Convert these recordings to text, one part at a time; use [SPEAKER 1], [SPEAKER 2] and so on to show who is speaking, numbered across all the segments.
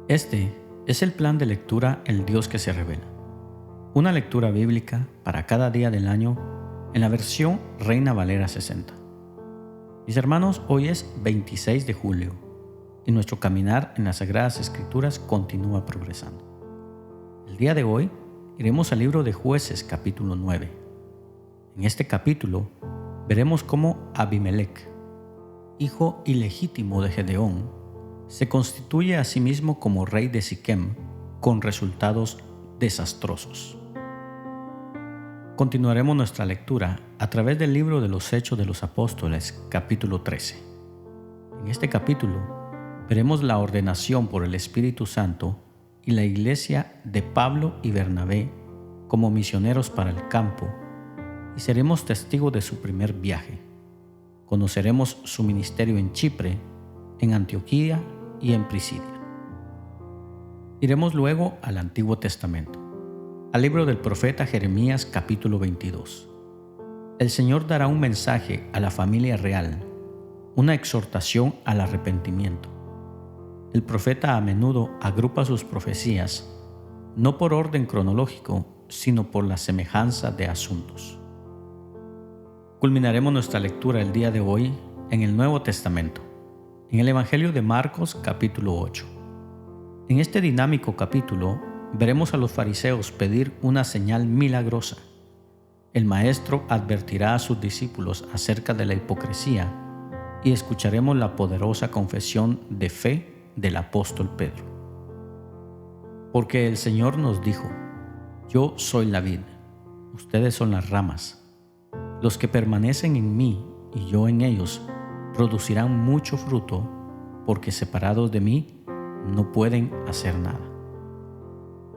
[SPEAKER 1] Este es el plan de lectura El Dios que se revela. Una lectura bíblica para cada día del año en la versión Reina Valera 60. Mis hermanos, hoy es 26 de julio y nuestro caminar en las Sagradas Escrituras continúa progresando. El día de hoy iremos al libro de Jueces capítulo 9. En este capítulo veremos cómo Abimelec, hijo ilegítimo de Gedeón, se constituye a sí mismo como rey de Siquem con resultados desastrosos. Continuaremos nuestra lectura a través del libro de los Hechos de los Apóstoles, capítulo 13. En este capítulo veremos la ordenación por el Espíritu Santo y la iglesia de Pablo y Bernabé como misioneros para el campo, y seremos testigos de su primer viaje. Conoceremos su ministerio en Chipre, en Antioquía y en Pisidia. Iremos luego al Antiguo Testamento, al libro del profeta Jeremías capítulo 22. El Señor dará un mensaje a la familia real, una exhortación al arrepentimiento. El profeta a menudo agrupa sus profecías, no por orden cronológico, sino por la semejanza de asuntos. Culminaremos nuestra lectura el día de hoy en el Nuevo Testamento, en el Evangelio de Marcos capítulo 8. En este dinámico capítulo veremos a los fariseos pedir una señal milagrosa. El maestro advertirá a sus discípulos acerca de la hipocresía y escucharemos la poderosa confesión de fe del apóstol Pedro. Porque el Señor nos dijo: Yo soy la vid, ustedes son las ramas. Los que permanecen en mí y yo en ellos producirán mucho fruto, porque separados de mí no pueden hacer nada.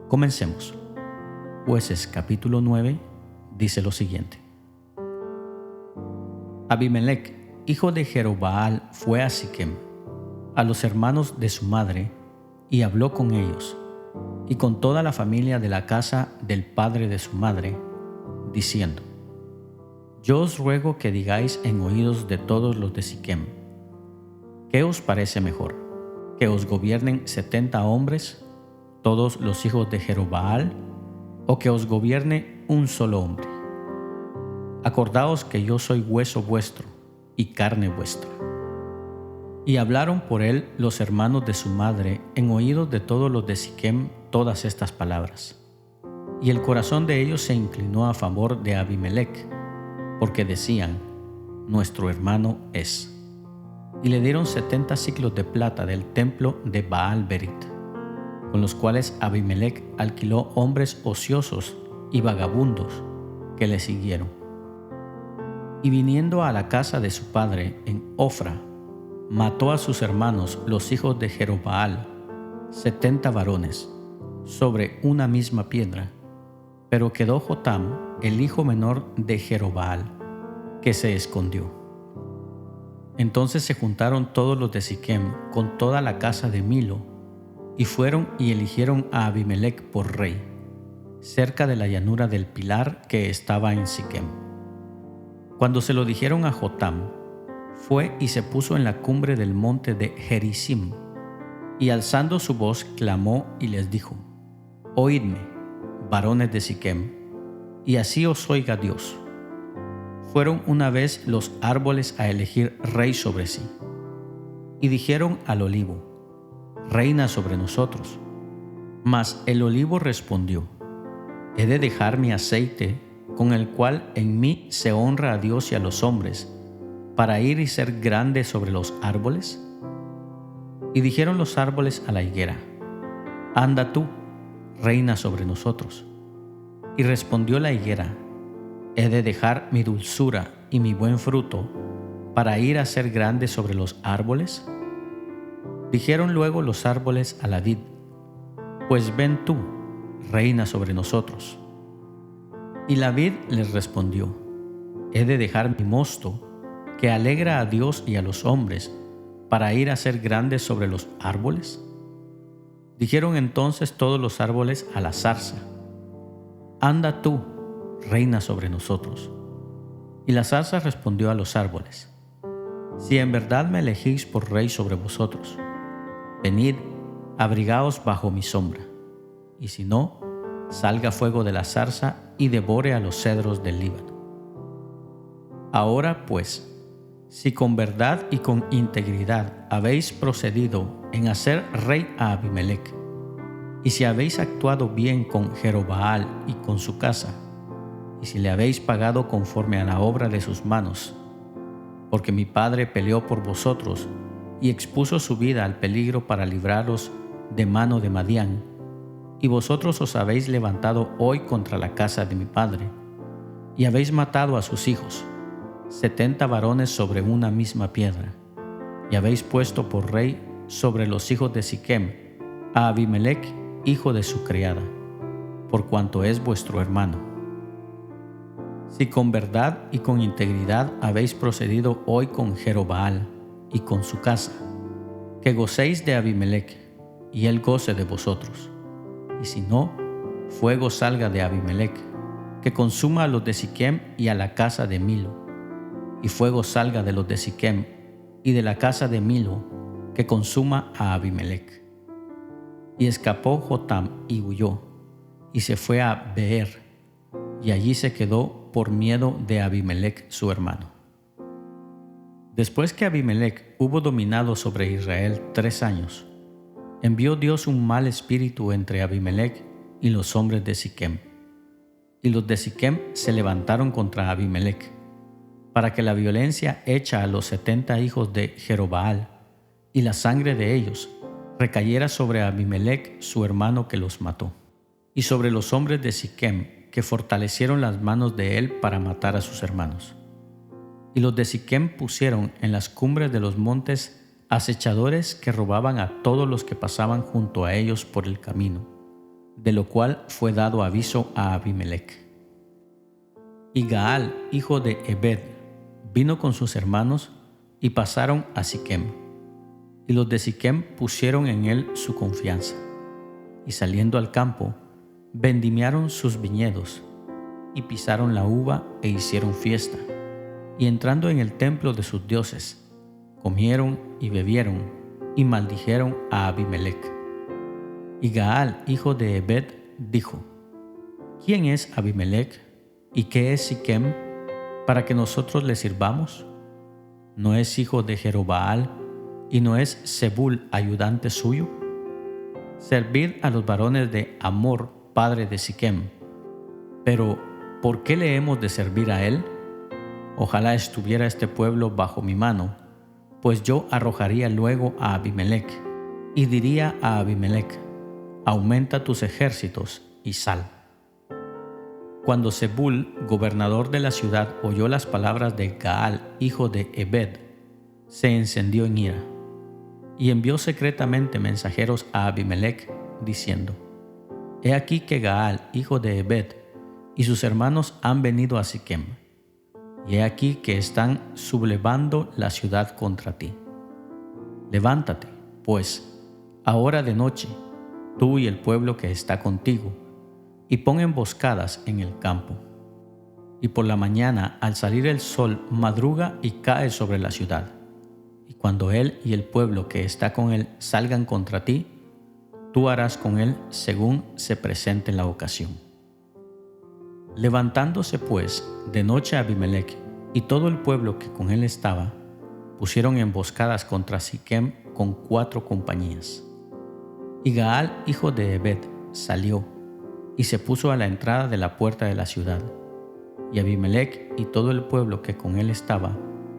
[SPEAKER 1] Comencemos. Jueces capítulo 9 dice lo siguiente. Abimelec, hijo de Jerobbaal, fue a Siquem, a los hermanos de su madre, y habló con ellos, y con toda la familia de la casa del padre de su madre, diciendo: Yo os ruego que digáis en oídos de todos los de Siquem, ¿qué os parece mejor? ¿Que os gobiernen 70 hombres, todos los hijos de Jerobbaal, o que os gobierne un solo hombre? Acordaos que yo soy hueso vuestro y carne vuestra. Y hablaron por él los hermanos de su madre en oídos de todos los de Siquem todas estas palabras. Y el corazón de ellos se inclinó a favor de Abimelec, porque decían: Nuestro hermano es. Y le dieron 70 siclos de plata del templo de Baal-Berit, con los cuales Abimelec alquiló hombres ociosos y vagabundos que le siguieron. Y viniendo a la casa de su padre en Ofra, mató a sus hermanos los hijos de Jerobbaal, 70 varones, sobre una misma piedra. Pero quedó Jotam, el hijo menor de Jerobbaal, que se escondió. Entonces se juntaron todos los de Siquem con toda la casa de Milo, y fueron y eligieron a Abimelec por rey, cerca de la llanura del Pilar que estaba en Siquem. Cuando se lo dijeron a Jotam, fue y se puso en la cumbre del monte de Gerizim, y alzando su voz clamó y les dijo: Oídme, varones de Siquem, y así os oiga Dios. Fueron una vez los árboles a elegir rey sobre sí, y dijeron al olivo: Reina sobre nosotros. Mas el olivo respondió: ¿He de dejar mi aceite, con el cual en mí se honra a Dios y a los hombres, para ir y ser grande sobre los árboles? Y dijeron los árboles a la higuera: Anda tú, reina sobre nosotros. Y respondió la higuera: ¿He de dejar mi dulzura y mi buen fruto para ir a ser grande sobre los árboles? Dijeron luego los árboles a la vid: Pues ven tú, reina sobre nosotros. Y la vid les respondió: ¿He de dejar mi mosto, que alegra a Dios y a los hombres, para ir a ser grande sobre los árboles? Dijeron entonces todos los árboles a la zarza: Anda tú, reina sobre nosotros. Y la zarza respondió a los árboles: Si en verdad me elegís por rey sobre vosotros, venid abrigaos bajo mi sombra, y si no, salga fuego de la zarza y devore a los cedros del Líbano. Ahora pues, si con verdad y con integridad habéis procedido en hacer rey a Abimelec, y si habéis actuado bien con Jerobaal y con su casa, y si le habéis pagado conforme a la obra de sus manos, porque mi padre peleó por vosotros y expuso su vida al peligro para libraros de mano de Madián, y vosotros os habéis levantado hoy contra la casa de mi padre, y habéis matado a sus hijos, 70 varones sobre una misma piedra, y habéis puesto por rey sobre los hijos de Siquem a Abimelec, hijo de su criada, por cuanto es vuestro hermano. Si con verdad y con integridad habéis procedido hoy con Jerobaal y con su casa, que gocéis de Abimelec, y él goce de vosotros. Y si no, fuego salga de Abimelec, que consuma a los de Siquem y a la casa de Milo, y fuego salga de los de Siquem y de la casa de Milo, que consuma a Abimelec. Y escapó Jotam y huyó, y se fue a Beer, y allí se quedó por miedo de Abimelec su hermano. Después que Abimelec hubo dominado sobre Israel 3 años, envió Dios un mal espíritu entre Abimelec y los hombres de Siquem. Y los de Siquem se levantaron contra Abimelec, para que la violencia hecha a los 70 hijos de Jerobaal y la sangre de ellos recayera sobre Abimelec su hermano que los mató, y sobre los hombres de Siquem que fortalecieron las manos de él para matar a sus hermanos. Y los de Siquem pusieron en las cumbres de los montes acechadores que robaban a todos los que pasaban junto a ellos por el camino, de lo cual fue dado aviso a Abimelec. Y Gaal, hijo de Ebed, vino con sus hermanos y pasaron a Siquem. Y los de Siquem pusieron en él su confianza. Y saliendo al campo, vendimiaron sus viñedos, y pisaron la uva e hicieron fiesta. Y entrando en el templo de sus dioses, comieron y bebieron, y maldijeron a Abimelec. Y Gaal, hijo de Ebed, dijo: ¿Quién es Abimelec y qué es Siquem, para que nosotros le sirvamos? ¿No es hijo de Jerobaal, y no es Zebul ayudante suyo? Servid a los varones de Hamor, padre de Siquem. Pero, ¿por qué le hemos de servir a él? Ojalá estuviera este pueblo bajo mi mano, pues yo arrojaría luego a Abimelec, y diría a Abimelec: aumenta tus ejércitos y sal. Cuando Zebul, gobernador de la ciudad, oyó las palabras de Gaal, hijo de Ebed, se encendió en ira, y envió secretamente mensajeros a Abimelec, diciendo: He aquí que Gaal, hijo de Ebed, y sus hermanos han venido a Siquem, y he aquí que están sublevando la ciudad contra ti. Levántate, pues, ahora de noche, tú y el pueblo que está contigo, y pon emboscadas en el campo. Y por la mañana, al salir el sol, madruga y cae sobre la ciudad. Y cuando él y el pueblo que está con él salgan contra ti, tú harás con él según se presente la ocasión. Levantándose pues de noche Abimelec y todo el pueblo que con él estaba, pusieron emboscadas contra Siquem con 4 compañías. Y Gaal, hijo de Ebed, salió y se puso a la entrada de la puerta de la ciudad. Y Abimelec y todo el pueblo que con él estaba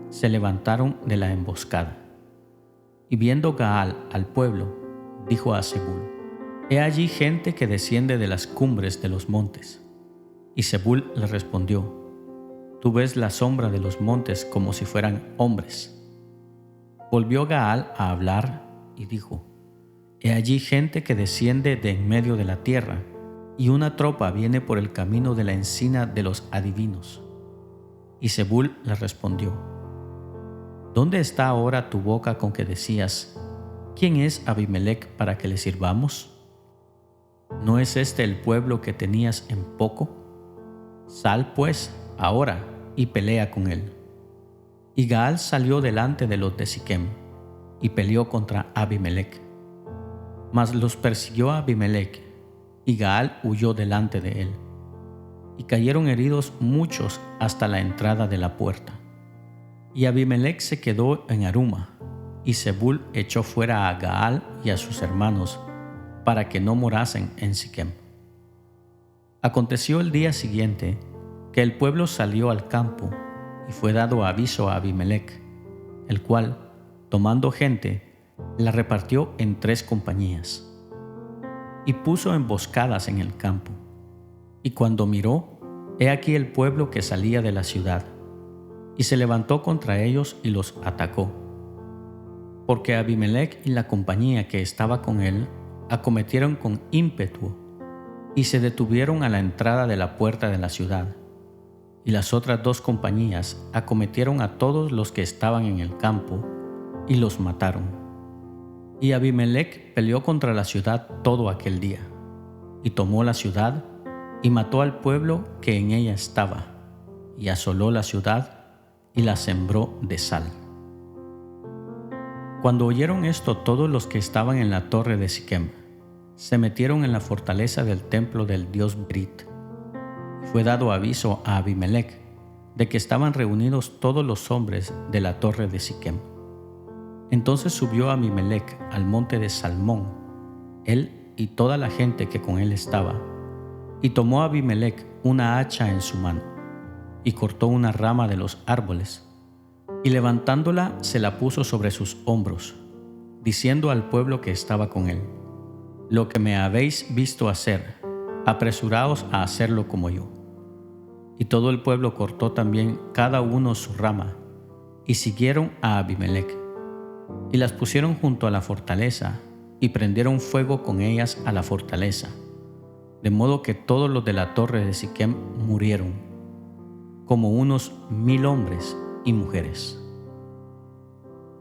[SPEAKER 1] se levantaron de la emboscada. Y viendo Gaal al pueblo, dijo a Zebul: He allí gente que desciende de las cumbres de los montes. Y Zebul le respondió: Tú ves la sombra de los montes como si fueran hombres. Volvió Gaal a hablar y dijo: He allí gente que desciende de en medio de la tierra, y una tropa viene por el camino de la encina de los adivinos. Y Zebul le respondió: ¿Dónde está ahora tu boca con que decías: ¿Quién es Abimelec para que le sirvamos? ¿No es este el pueblo que tenías en poco? Sal pues ahora y pelea con él. Y Gaal salió delante de los de Siquem y peleó contra Abimelec. Mas los persiguió Abimelec, y Gaal huyó delante de él. Y cayeron heridos muchos hasta la entrada de la puerta. Y Abimelec se quedó en Aruma, y Zebul echó fuera a Gaal y a sus hermanos, para que no morasen en Siquem. Aconteció el día siguiente que el pueblo salió al campo, y fue dado aviso a Abimelec, el cual, tomando gente, la repartió en 3 compañías, y puso emboscadas en el campo. Y cuando miró, he aquí el pueblo que salía de la ciudad, y se levantó contra ellos y los atacó. Porque Abimelec y la compañía que estaba con él acometieron con ímpetu, y se detuvieron a la entrada de la puerta de la ciudad. Y las otras 2 compañías acometieron a todos los que estaban en el campo, y los mataron. Y Abimelec peleó contra la ciudad todo aquel día, y tomó la ciudad, y mató al pueblo que en ella estaba, y asoló la ciudad, y la sembró de sal. Cuando oyeron esto todos los que estaban en la torre de Siquem, se metieron en la fortaleza del templo del dios Brit. Fue dado aviso a Abimelec de que estaban reunidos todos los hombres de la torre de Siquem. Entonces subió Abimelec al monte de Salmón, él y toda la gente que con él estaba, y tomó Abimelec una hacha en su mano, y cortó una rama de los árboles, y levantándola se la puso sobre sus hombros, diciendo al pueblo que estaba con él: Lo que me habéis visto hacer, apresuraos a hacerlo como yo. Y todo el pueblo cortó también cada uno su rama, y siguieron a Abimelec, y las pusieron junto a la fortaleza, y prendieron fuego con ellas a la fortaleza, de modo que todos los de la torre de Siquem murieron, como unos 1000 hombres y mujeres.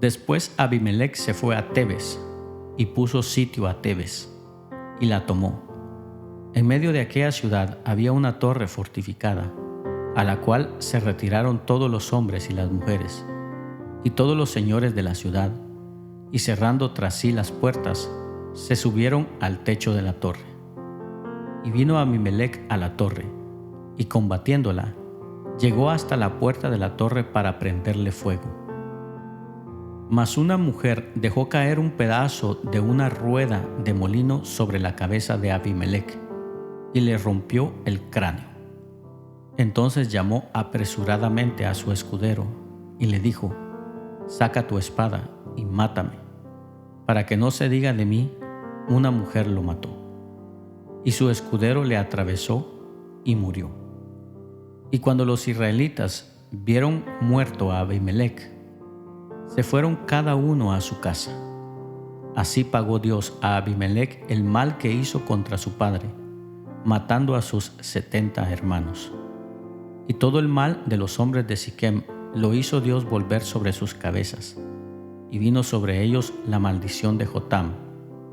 [SPEAKER 1] Después Abimelec se fue a Tebes, y puso sitio a Tebes, y la tomó. En medio de aquella ciudad había una torre fortificada, a la cual se retiraron todos los hombres y las mujeres, y todos los señores de la ciudad, y cerrando tras sí las puertas, se subieron al techo de la torre. Y vino Abimelec a la torre, y combatiéndola, llegó hasta la puerta de la torre para prenderle fuego. Mas una mujer dejó caer un pedazo de una rueda de molino sobre la cabeza de Abimelec, y le rompió el cráneo. Entonces llamó apresuradamente a su escudero, y le dijo: Saca tu espada y mátame, para que no se diga de mí, una mujer lo mató. Y su escudero le atravesó y murió. Y cuando los israelitas vieron muerto a Abimelec, se fueron cada uno a su casa. Así pagó Dios a Abimelec el mal que hizo contra su padre, matando a sus 70 hermanos. Y todo el mal de los hombres de Siquem lo hizo Dios volver sobre sus cabezas, y vino sobre ellos la maldición de Jotam,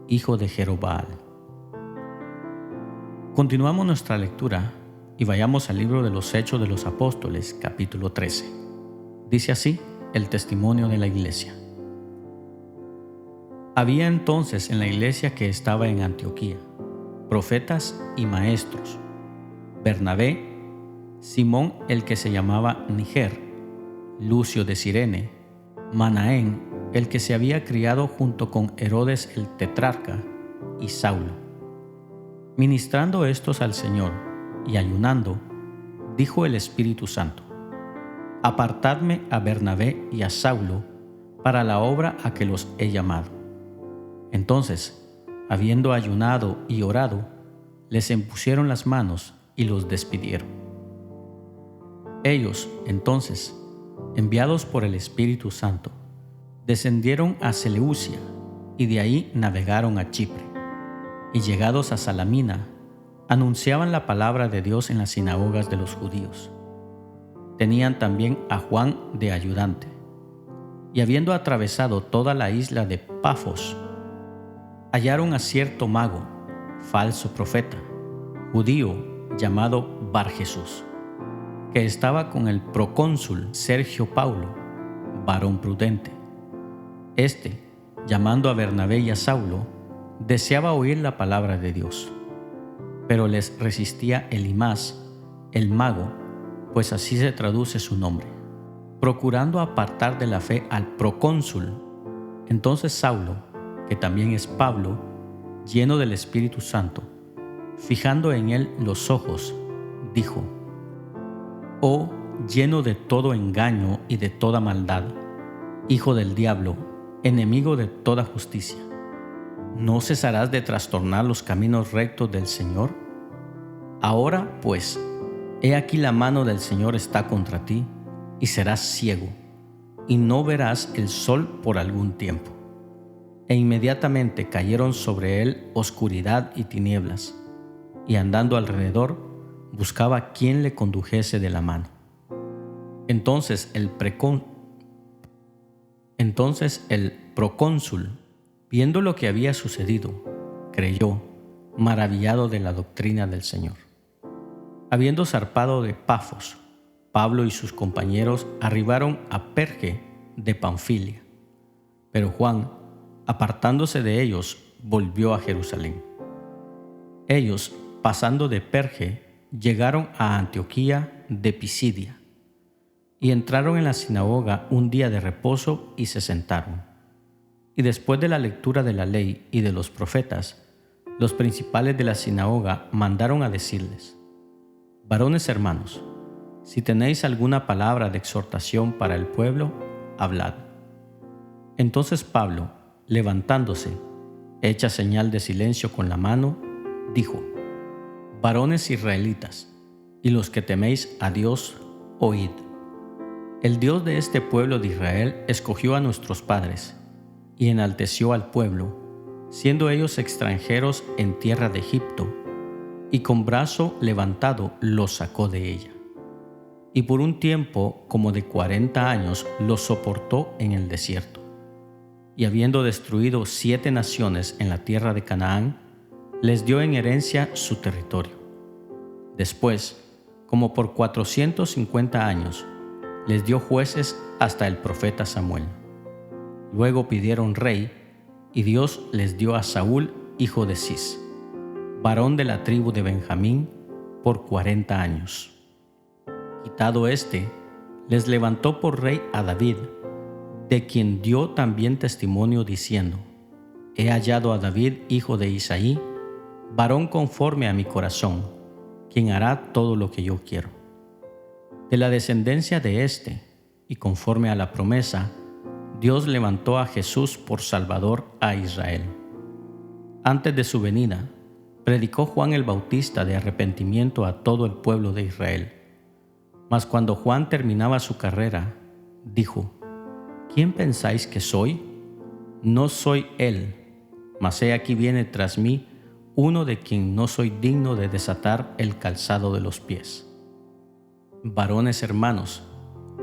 [SPEAKER 1] hijo de Jerobaal. Continuamos nuestra lectura y vayamos al libro de los Hechos de los Apóstoles, capítulo 13. Dice así el testimonio de la iglesia. Había entonces en la iglesia que estaba en Antioquía profetas y maestros: Bernabé, Simón el que se llamaba Niger, Lucio de Cirene, Manaén el que se había criado junto con Herodes el tetrarca, y Saulo. Ministrando estos al Señor y ayunando, dijo el Espíritu Santo: Apartadme a Bernabé y a Saulo para la obra a que los he llamado. Entonces, habiendo ayunado y orado, les impusieron las manos y los despidieron. Ellos, entonces, enviados por el Espíritu Santo, descendieron a Seleucia y de ahí navegaron a Chipre. Y llegados a Salamina, anunciaban la palabra de Dios en las sinagogas de los judíos. Tenían también a Juan de ayudante. Y habiendo atravesado toda la isla de Pafos, hallaron a cierto mago, falso profeta, judío llamado Bar-Jesús, que estaba con el procónsul Sergio Paulo, varón prudente. Este, llamando a Bernabé y a Saulo, deseaba oír la palabra de Dios, pero les resistía Elimás, el mago, pues así se traduce su nombre, procurando apartar de la fe al procónsul. Entonces Saulo, que también es Pablo, lleno del Espíritu Santo, fijando en él los ojos, dijo: «Oh, lleno de todo engaño y de toda maldad, hijo del diablo, enemigo de toda justicia, ¿no cesarás de trastornar los caminos rectos del Señor? Ahora, pues, he aquí la mano del Señor está contra ti, y serás ciego, y no verás el sol por algún tiempo». E inmediatamente cayeron sobre él oscuridad y tinieblas, y andando alrededor, buscaba quien le condujese de la mano. Entonces el procónsul, viendo lo que había sucedido, creyó, maravillado de la doctrina del Señor. Habiendo zarpado de Pafos, Pablo y sus compañeros arribaron a Perge de Panfilia, pero Juan, apartándose de ellos, volvió a Jerusalén. Ellos, pasando de Perge, llegaron a Antioquía de Pisidia, y entraron en la sinagoga un día de reposo y se sentaron. Y después de la lectura de la ley y de los profetas, los principales de la sinagoga mandaron a decirles: «Varones hermanos, si tenéis alguna palabra de exhortación para el pueblo, hablad». Entonces Pablo, levantándose, hecha señal de silencio con la mano, dijo: «Varones israelitas, y los que teméis a Dios, oíd. El Dios de este pueblo de Israel escogió a nuestros padres y enalteció al pueblo, siendo ellos extranjeros en tierra de Egipto, y con brazo levantado los sacó de ella. Y por un tiempo como de 40 años los soportó en el desierto. Y habiendo destruido 7 naciones en la tierra de Canaán, les dio en herencia su territorio. Después, como por 450 años, les dio jueces hasta el profeta Samuel. Luego pidieron rey, y Dios les dio a Saúl, hijo de Cis, varón de la tribu de Benjamín, por 40 años. Quitado éste, les levantó por rey a David, de quien dio también testimonio diciendo: «He hallado a David, hijo de Isaí, varón conforme a mi corazón, quien hará todo lo que yo quiero». De la descendencia de éste, y conforme a la promesa, Dios levantó a Jesús por Salvador a Israel. Antes de su venida, predicó Juan el Bautista de arrepentimiento a todo el pueblo de Israel. Mas cuando Juan terminaba su carrera, dijo: «¿Quién pensáis que soy? No soy él, mas he aquí viene tras mí uno de quien no soy digno de desatar el calzado de los pies». Varones hermanos,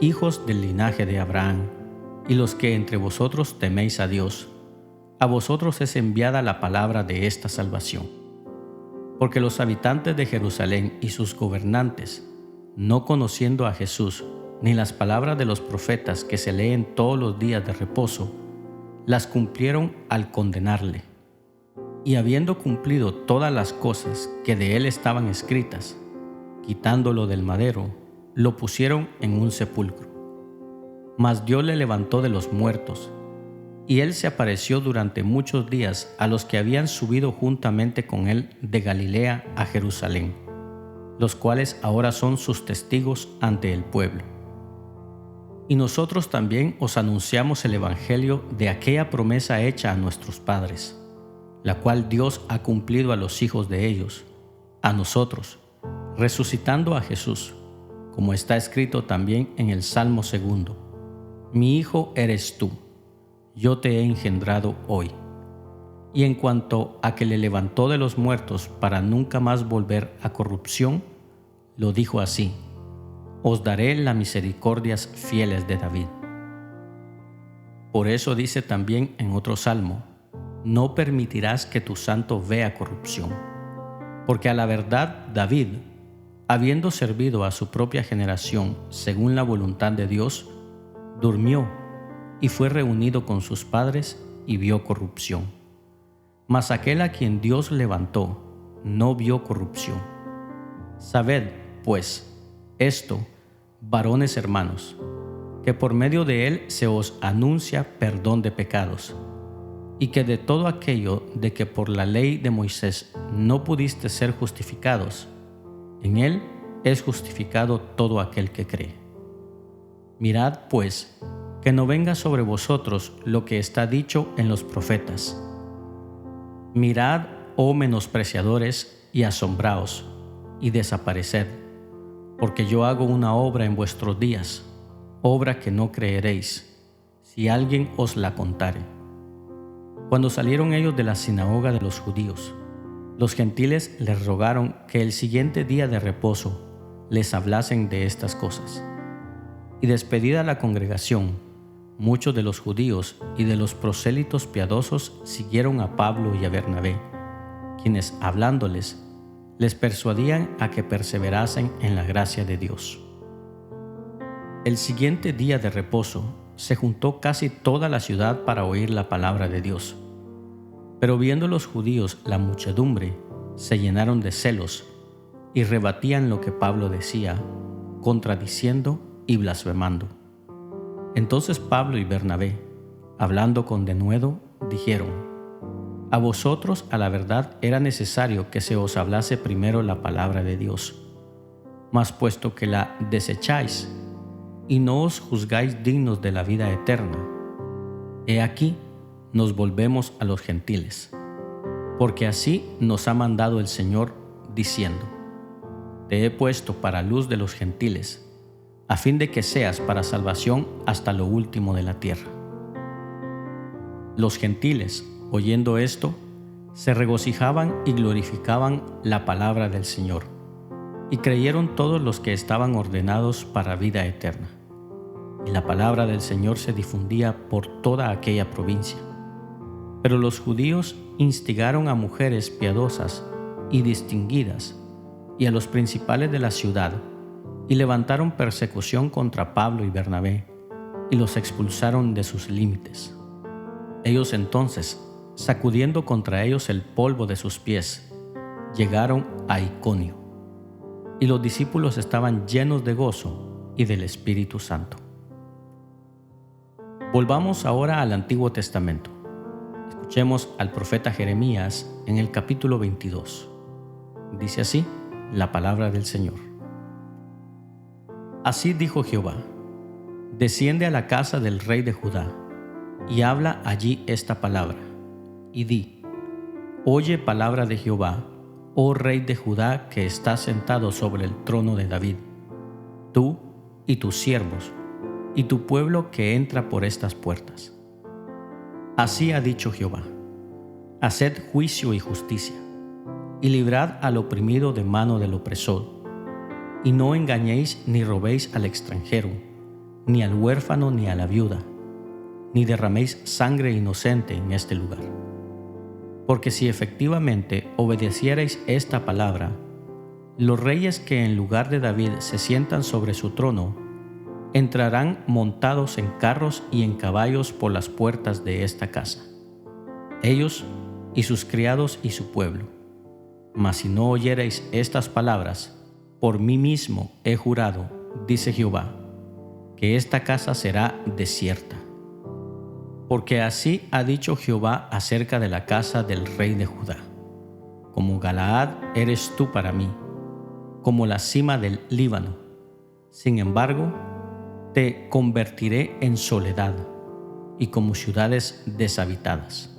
[SPEAKER 1] hijos del linaje de Abraham, y los que entre vosotros teméis a Dios, a vosotros es enviada la palabra de esta salvación. Porque los habitantes de Jerusalén y sus gobernantes, no conociendo a Jesús, ni las palabras de los profetas que se leen todos los días de reposo, las cumplieron al condenarle. Y habiendo cumplido todas las cosas que de él estaban escritas, quitándolo del madero, lo pusieron en un sepulcro. Mas Dios le levantó de los muertos, y él se apareció durante muchos días a los que habían subido juntamente con él de Galilea a Jerusalén, los cuales ahora son sus testigos ante el pueblo. Y nosotros también os anunciamos el evangelio de aquella promesa hecha a nuestros padres, la cual Dios ha cumplido a los hijos de ellos, a nosotros, resucitando a Jesús, como está escrito también en el Salmo 2: «Mi hijo eres tú, yo te he engendrado hoy». Y en cuanto a que le levantó de los muertos para nunca más volver a corrupción, lo dijo así: «Os daré las misericordias fieles de David». Por eso dice también en otro salmo: «No permitirás que tu santo vea corrupción». Porque a la verdad David, habiendo servido a su propia generación según la voluntad de Dios, durmió y fue reunido con sus padres y vio corrupción. Mas aquel a quien Dios levantó no vio corrupción. Sabed, pues, esto, varones hermanos, que por medio de él se os anuncia perdón de pecados, y que de todo aquello de que por la ley de Moisés no pudiste ser justificados, en él es justificado todo aquel que cree. Mirad, pues, que no venga sobre vosotros lo que está dicho en los profetas. Mirad, oh menospreciadores, y asombraos, y desapareced, porque yo hago una obra en vuestros días, obra que no creeréis, si alguien os la contare. Cuando salieron ellos de la sinagoga de los judíos, los gentiles les rogaron que el siguiente día de reposo les hablasen de estas cosas. Y despedida la congregación, muchos de los judíos y de los prosélitos piadosos siguieron a Pablo y a Bernabé, quienes, hablándoles, les persuadían a que perseverasen en la gracia de Dios. El siguiente día de reposo se juntó casi toda la ciudad para oír la palabra de Dios. Pero viendo los judíos la muchedumbre, se llenaron de celos y rebatían lo que Pablo decía, contradiciendo y blasfemando. Entonces Pablo y Bernabé, hablando con denuedo, dijeron: A vosotros a la verdad era necesario que se os hablase primero la palabra de Dios. Mas puesto que la desecháis y no os juzgáis dignos de la vida eterna, he aquí nos volvemos a los gentiles, porque así nos ha mandado el Señor, diciendo: Te he puesto para luz de los gentiles, a fin de que seas para salvación hasta lo último de la tierra. Los gentiles, oyendo esto, se regocijaban y glorificaban la palabra del Señor, y creyeron todos los que estaban ordenados para vida eterna. Y la palabra del Señor se difundía por toda aquella provincia. Pero los judíos instigaron a mujeres piadosas y distinguidas, y a los principales de la ciudad, y levantaron persecución contra Pablo y Bernabé, y los expulsaron de sus límites. Ellos entonces, sacudiendo contra ellos el polvo de sus pies, llegaron a Iconio, y los discípulos estaban llenos de gozo y del Espíritu Santo. Volvamos ahora al Antiguo Testamento. Escuchemos al profeta Jeremías en el capítulo 22. Dice así la palabra del Señor. Así dijo Jehová: Desciende a la casa del rey de Judá, y habla allí esta palabra, y di: Oye palabra de Jehová, oh rey de Judá, que estás sentado sobre el trono de David, tú y tus siervos, y tu pueblo que entra por estas puertas. Así ha dicho Jehová: Haced juicio y justicia, y librad al oprimido de mano del opresor, y no engañéis ni robéis al extranjero, ni al huérfano ni a la viuda, ni derraméis sangre inocente en este lugar. Porque si efectivamente obedecierais esta palabra, los reyes que en lugar de David se sientan sobre su trono, entrarán montados en carros y en caballos por las puertas de esta casa, ellos y sus criados y su pueblo. Mas si no oyereis estas palabras, por mí mismo he jurado, dice Jehová, que esta casa será desierta. Porque así ha dicho Jehová acerca de la casa del rey de Judá: Como Galaad eres tú para mí, como la cima del Líbano. Sin embargo, te convertiré en soledad y como ciudades deshabitadas.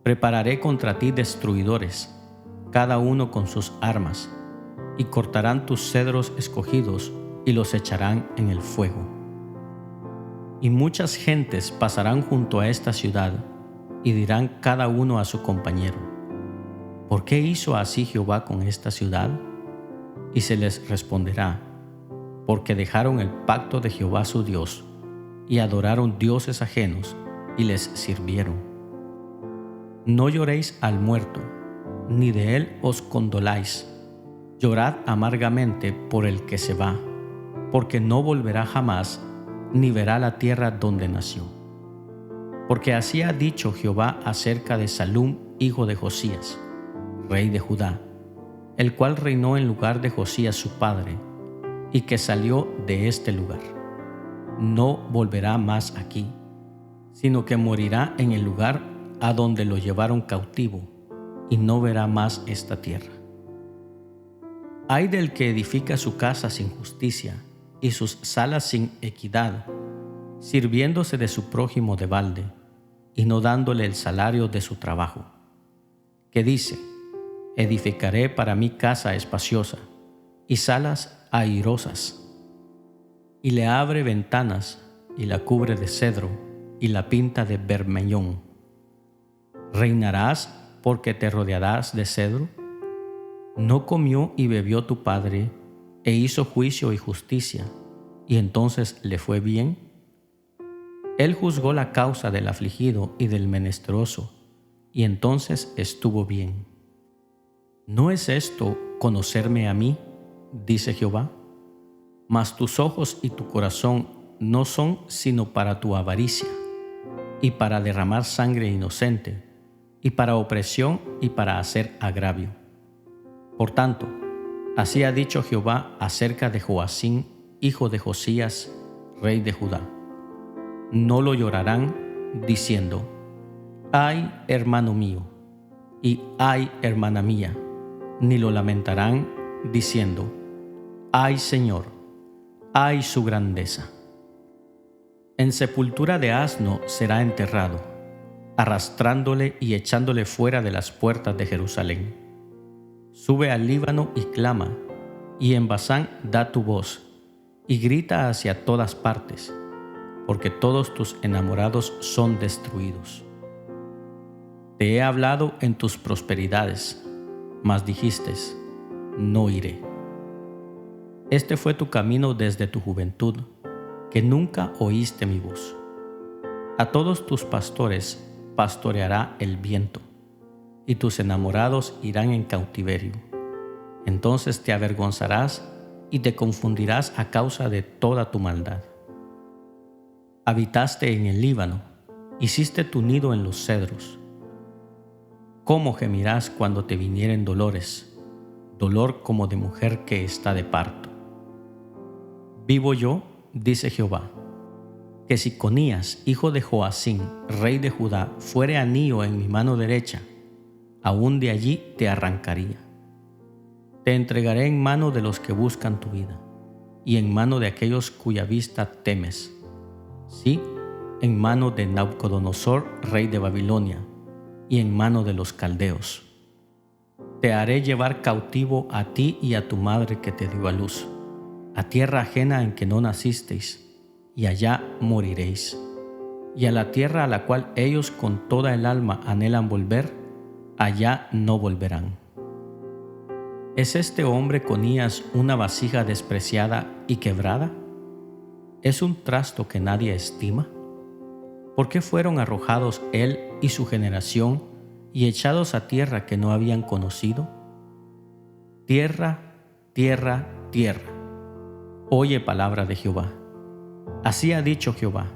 [SPEAKER 1] Prepararé contra ti destruidores, cada uno con sus armas, y cortarán tus cedros escogidos y los echarán en el fuego. Y muchas gentes pasarán junto a esta ciudad y dirán cada uno a su compañero: ¿Por qué hizo así Jehová con esta ciudad? Y se les responderá: porque dejaron el pacto de Jehová su Dios y adoraron dioses ajenos y les sirvieron. No lloréis al muerto, ni de él os condoláis. Llorad amargamente por el que se va, porque no volverá jamás, ni verá la tierra donde nació. Porque así ha dicho Jehová acerca de Salum, hijo de Josías, rey de Judá, el cual reinó en lugar de Josías su padre, y que salió de este lugar. No volverá más aquí, sino que morirá en el lugar a donde lo llevaron cautivo, y no verá más esta tierra. Ay del que edifica su casa sin justicia, y sus salas sin equidad, sirviéndose de su prójimo de balde, y no dándole el salario de su trabajo. Que dice: edificaré para mí casa espaciosa, y salas airosas, y le abre ventanas, y la cubre de cedro, y la pinta de bermellón. ¿Reinarás porque te rodearás de cedro? ¿No comió y bebió tu padre, e hizo juicio y justicia, y entonces le fue bien? Él juzgó la causa del afligido y del menesteroso, y entonces estuvo bien. ¿No es esto conocerme a mí?, dice Jehová. Mas tus ojos y tu corazón no son sino para tu avaricia, y para derramar sangre inocente, y para opresión y para hacer agravio. Por tanto, así ha dicho Jehová acerca de Joacim, hijo de Josías, rey de Judá. No lo llorarán, diciendo: ay, hermano mío, y ay, hermana mía, ni lo lamentarán, diciendo: ay, Señor, ay, su grandeza. En sepultura de asno será enterrado, arrastrándole y echándole fuera de las puertas de Jerusalén. Sube al Líbano y clama, y en Basán da tu voz, y grita hacia todas partes, porque todos tus enamorados son destruidos. Te he hablado en tus prosperidades, mas dijiste: no iré. Este fue tu camino desde tu juventud, que nunca oíste mi voz. A todos tus pastores pastoreará el viento, y tus enamorados irán en cautiverio. Entonces te avergonzarás y te confundirás a causa de toda tu maldad. Habitaste en el Líbano, hiciste tu nido en los cedros. ¿Cómo gemirás cuando te vinieren dolores, dolor como de mujer que está de parto? Vivo yo, dice Jehová, que si Conías, hijo de Joacim, rey de Judá, fuere anillo en mi mano derecha, aún de allí te arrancaría. Te entregaré en mano de los que buscan tu vida, y en mano de aquellos cuya vista temes. Sí, en mano de Nabucodonosor, rey de Babilonia, y en mano de los caldeos. Te haré llevar cautivo a ti y a tu madre que te dio a luz, a tierra ajena en que no nacisteis, y allá moriréis. Y a la tierra a la cual ellos con toda el alma anhelan volver, allá no volverán. ¿Es este hombre Conías una vasija despreciada y quebrada? ¿Es un trasto que nadie estima? ¿Por qué fueron arrojados él y su generación y echados a tierra que no habían conocido? Tierra, tierra, tierra, oye palabra de Jehová. Así ha dicho Jehová: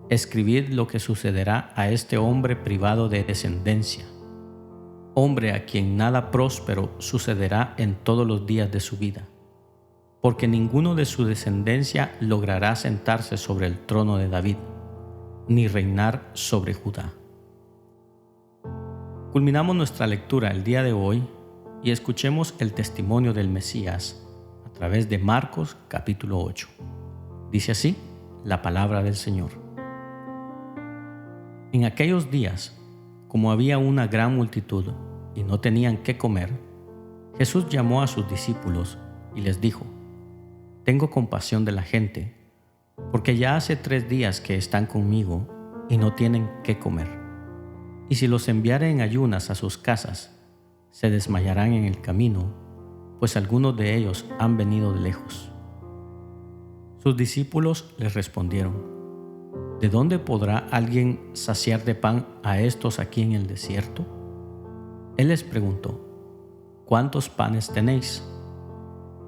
[SPEAKER 1] escribid lo que sucederá a este hombre privado de descendencia, hombre a quien nada próspero sucederá en todos los días de su vida, porque ninguno de su descendencia logrará sentarse sobre el trono de David, ni reinar sobre Judá. Culminamos nuestra lectura el día de hoy y escuchemos el testimonio del Mesías a través de Marcos capítulo 8. Dice así la palabra del Señor. En aquellos días, como había una gran multitud y no tenían qué comer, Jesús llamó a sus discípulos y les dijo: tengo compasión de la gente, porque ya hace 3 días que están conmigo y no tienen qué comer. Y si los enviare en ayunas a sus casas, se desmayarán en el camino, pues algunos de ellos han venido de lejos. Sus discípulos les respondieron: ¿de dónde podrá alguien saciar de pan a estos aquí en el desierto? Él les preguntó: ¿cuántos panes tenéis?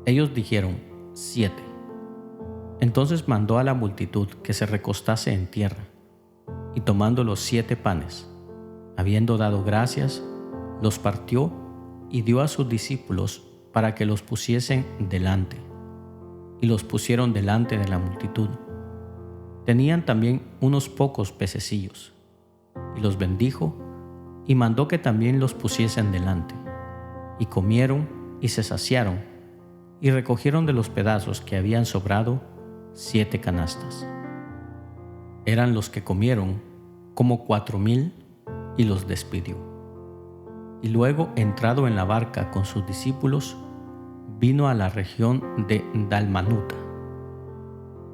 [SPEAKER 1] Ellos dijeron: 7. Entonces mandó a la multitud que se recostase en tierra. y tomando los 7 panes, habiendo dado gracias, los partió y dio a sus discípulos para que los pusiesen delante. Y los pusieron delante de la multitud. Tenían también unos pocos pececillos, y los bendijo, y mandó que también los pusiesen delante. Y comieron y se saciaron, y recogieron de los pedazos que habían sobrado 7 canastas. Eran los que comieron como 4,000, y los despidió. Y luego, entrado en la barca con sus discípulos, vino a la región de Dalmanuta.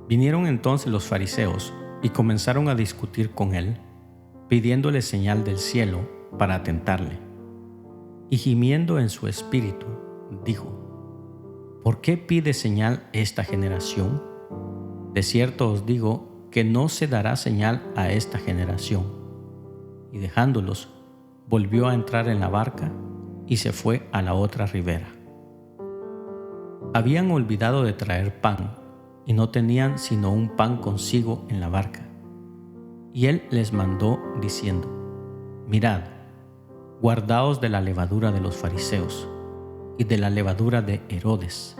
[SPEAKER 1] Vinieron entonces los fariseos y comenzaron a discutir con él, pidiéndole señal del cielo para tentarle. Y gimiendo en su espíritu, dijo: ¿Por qué pide señal esta generación? De cierto os digo que no se dará señal a esta generación. Y dejándolos, volvió a entrar en la barca y se fue a la otra ribera. Habían olvidado de traer pan, y no tenían sino un pan consigo en la barca. Y él les mandó, diciendo: Mirad, guardaos de la levadura de los fariseos, y de la levadura de Herodes.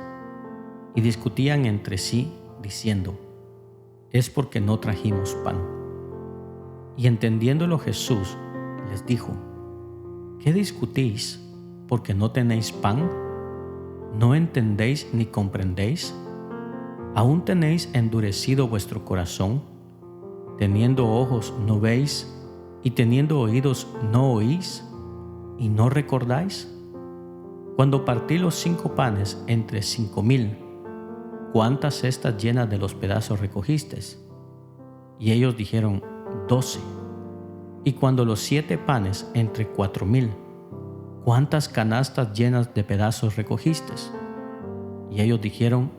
[SPEAKER 1] Y discutían entre sí, diciendo: Es porque no trajimos pan. Y entendiéndolo Jesús, les dijo: ¿Qué discutís, porque no tenéis pan? ¿No entendéis ni comprendéis? ¿Aún tenéis endurecido vuestro corazón? Teniendo ojos no veis, y teniendo oídos no oís, y no recordáis. Cuando partí los 5 panes entre 5,000, ¿cuántas cestas llenas de los pedazos recogisteis? Y ellos dijeron: 12. Y cuando los 7 panes entre 4,000, ¿cuántas canastas llenas de pedazos recogisteis? Y ellos dijeron: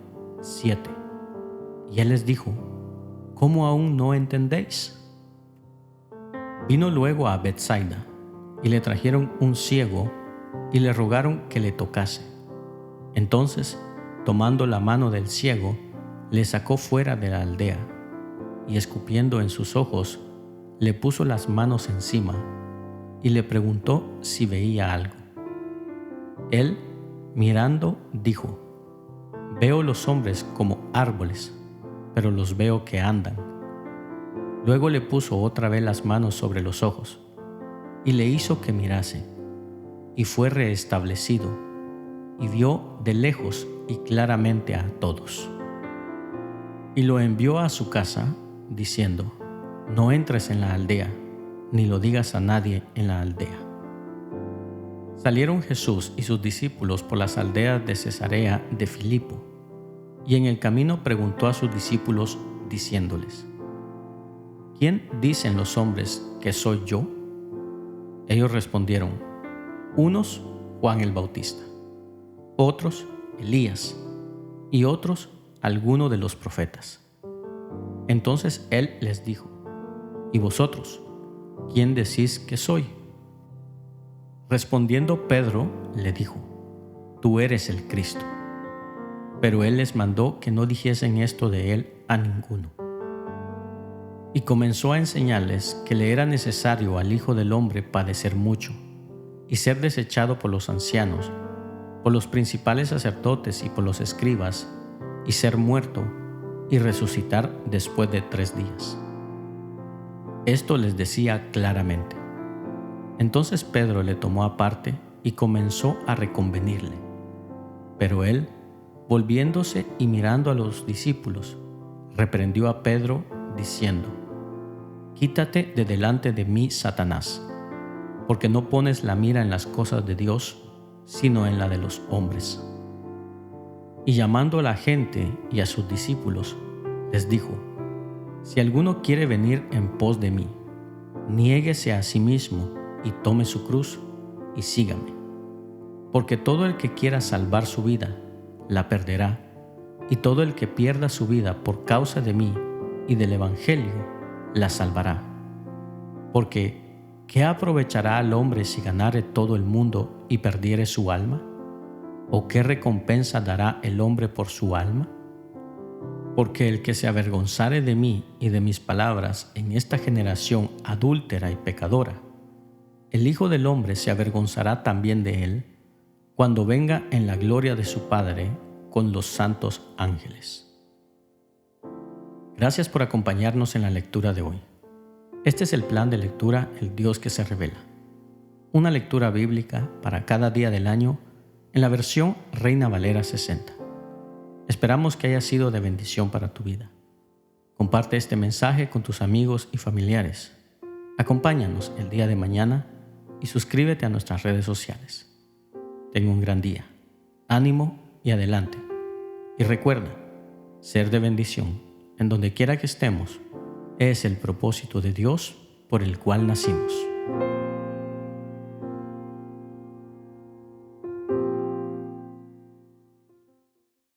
[SPEAKER 1] 7. Y él les dijo: ¿Cómo aún no entendéis? Vino luego a Betsaida, y le trajeron un ciego, y le rogaron que le tocase. Entonces, tomando la mano del ciego, le sacó fuera de la aldea, y escupiendo en sus ojos, le puso las manos encima, y le preguntó si veía algo. Él, mirando, dijo: Veo los hombres como árboles, pero los veo que andan. Luego le puso otra vez las manos sobre los ojos, y le hizo que mirase, y fue restablecido, y vio de lejos y claramente a todos. Y lo envió a su casa, diciendo: No entres en la aldea, ni lo digas a nadie en la aldea. Salieron Jesús y sus discípulos por las aldeas de Cesarea de Filipo, y en el camino preguntó a sus discípulos, diciéndoles: ¿Quién dicen los hombres que soy yo? Ellos respondieron: unos, Juan el Bautista; otros, Elías; y otros, alguno de los profetas. Entonces él les dijo: ¿Y vosotros, quién decís que soy? Respondiendo Pedro, le dijo: Tú eres el Cristo. Pero él les mandó que no dijesen esto de él a ninguno. Y comenzó a enseñarles que le era necesario al Hijo del Hombre padecer mucho, y ser desechado por los ancianos, por los principales sacerdotes y por los escribas, y ser muerto, y resucitar después de 3 días. Esto les decía claramente. Entonces Pedro le tomó aparte y comenzó a reconvenirle. Pero él, volviéndose y mirando a los discípulos, reprendió a Pedro, diciendo: Quítate de delante de mí, Satanás, porque no pones la mira en las cosas de Dios, sino en la de los hombres. Y llamando a la gente y a sus discípulos, les dijo: Si alguno quiere venir en pos de mí, niéguese a sí mismo y tome su cruz y sígame. Porque todo el que quiera salvar su vida, la perderá, y todo el que pierda su vida por causa de mí y del Evangelio, la salvará. Porque, ¿qué aprovechará al hombre si ganare todo el mundo y perdiere su alma? ¿O qué recompensa dará el hombre por su alma? Porque el que se avergonzare de mí y de mis palabras en esta generación adúltera y pecadora, el Hijo del Hombre se avergonzará también de él cuando venga en la gloria de su Padre con los santos ángeles. Gracias por acompañarnos en la lectura de hoy. Este es el plan de lectura El Dios que se revela. Una lectura bíblica para cada día del año en la versión Reina Valera 60. Esperamos que haya sido de bendición para tu vida. Comparte este mensaje con tus amigos y familiares. Acompáñanos el día de mañana y suscríbete a nuestras redes sociales. Ten un gran día. Ánimo y adelante. Y recuerda, ser de bendición en donde quiera que estemos es el propósito de Dios por el cual nacimos.